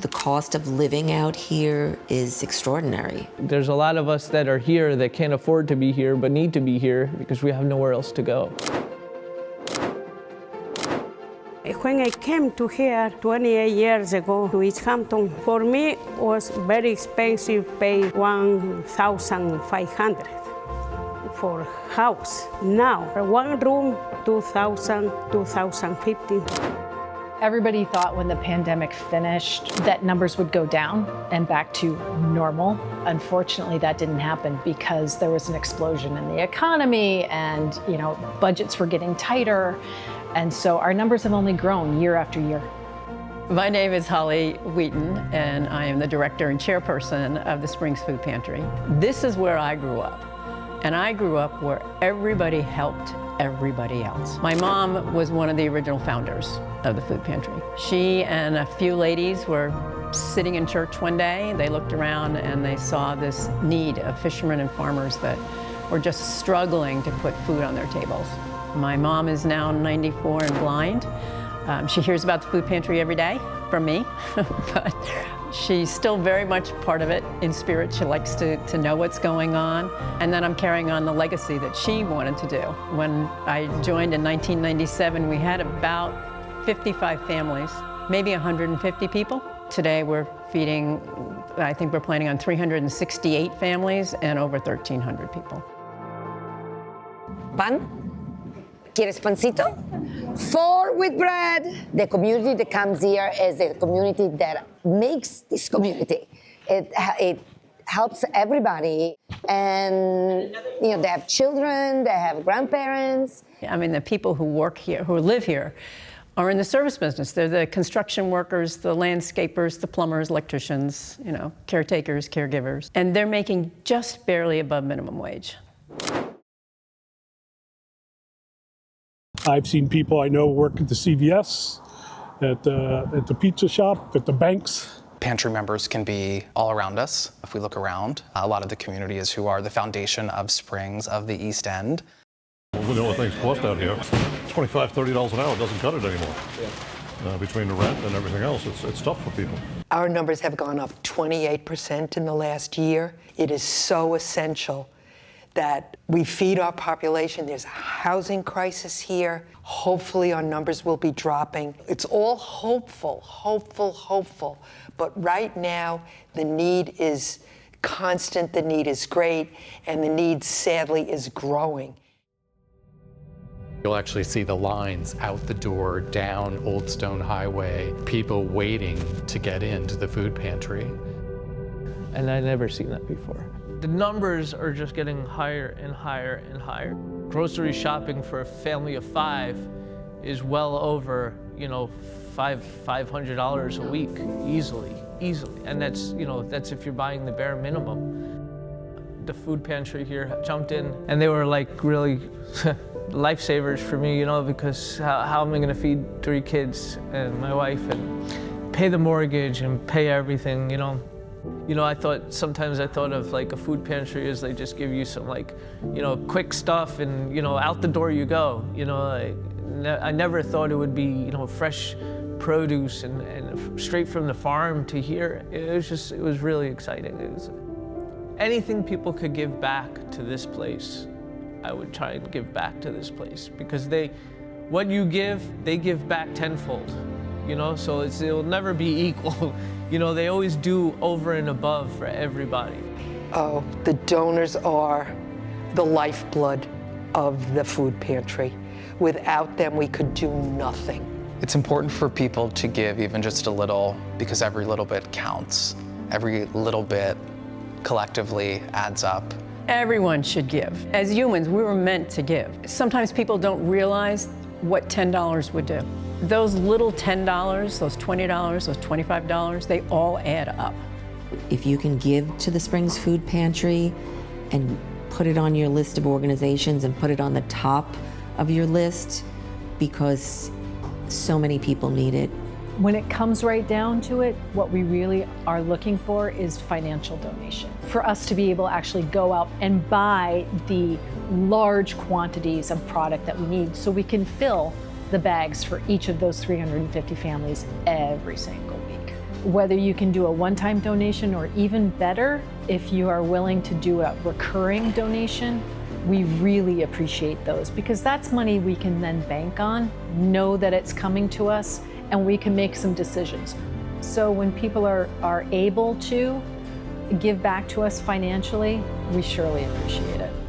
The cost of living out here is extraordinary. There's a lot of us that are here that can't afford to be here but need to be here because we have nowhere else to go. When I came to here 28 years ago to East Hampton, for me it was very expensive, pay $1,500 for house. Now, one room, $2,000, $2,050. Everybody thought when the pandemic finished that numbers would go down and back to normal. Unfortunately, that didn't happen because there was an explosion in the economy and, budgets were getting tighter. And so our numbers have only grown year after year. My name is Holly Reichart-Wheaton, and I am the director and chairperson of the Springs Food Pantry. This is where I grew up. And I grew up where everybody helped everybody else. My mom was one of the original founders of the food pantry. She and a few ladies were sitting in church one day. They looked around and they saw this need of fishermen and farmers that were just struggling to put food on their tables. My mom is now 94 and blind. She hears about the food pantry every day from me, but she's still very much part of it in spirit. She likes to know what's going on. And then I'm carrying on the legacy that she wanted to do. When I joined in 1997, we had about 55 families, maybe 150 people. Today we're feeding, I think we're planning on 368 families and over 1,300 people. Pan? ¿Quieres pancito? 4 with bread. The community that comes here is a community that makes this community. It helps everybody. And, they have children, they have grandparents. I mean, the people who work here, who live here, are in the service business. They're the construction workers, the landscapers, the plumbers, electricians, caretakers, caregivers. And they're making just barely above minimum wage. I've seen people I know work at the CVS, at the pizza shop, at the banks. Pantry members can be all around us. If we look around, a lot of the community is who are the foundation of Springs, of the East End. Well, the only things cost out here, $25, $30 an hour doesn't cut it anymore. Yeah. Between the rent and everything else, it's tough for people. Our numbers have gone up 28% in the last year. It is so essential that we feed our population. There's a housing crisis here. Hopefully our numbers will be dropping. It's all hopeful. But right now, the need is constant, the need is great, and the need, sadly, is growing. You'll actually see the lines out the door, down Old Stone Highway, people waiting to get into the food pantry. And I'd never seen that before. The numbers are just getting higher and higher and higher. Grocery shopping for a family of 5 is well over, $500 a week, easily. And that's if you're buying the bare minimum. The food pantry here jumped in, and they were like really lifesavers for me, because how am I gonna feed 3 kids and my wife and pay the mortgage and pay everything, Sometimes I thought of like a food pantry as they just give you some quick stuff and, out the door you go. I never thought it would be, fresh produce and straight from the farm to here. It was really exciting. Anything people could give back to this place, I would try and give back to this place because what you give, they give back tenfold. So it'll never be equal. They always do over and above for everybody. Oh, the donors are the lifeblood of the food pantry. Without them, we could do nothing. It's important for people to give even just a little, because every little bit counts. Every little bit collectively adds up. Everyone should give. As humans, we were meant to give. Sometimes people don't realize what $10 would do. Those little $10, those $20, those $25, they all add up. If you can give to the Springs Food Pantry and put it on your list of organizations and put it on the top of your list, because so many people need it. When it comes right down to it, what we really are looking for is financial donation. For us to be able to actually go out and buy the large quantities of product that we need so we can fill the bags for each of those 350 families every single week. Whether you can do a one-time donation or even better, if you are willing to do a recurring donation, we really appreciate those because that's money we can then bank on, know that it's coming to us, and we can make some decisions. So when people are able to give back to us financially, we surely appreciate it.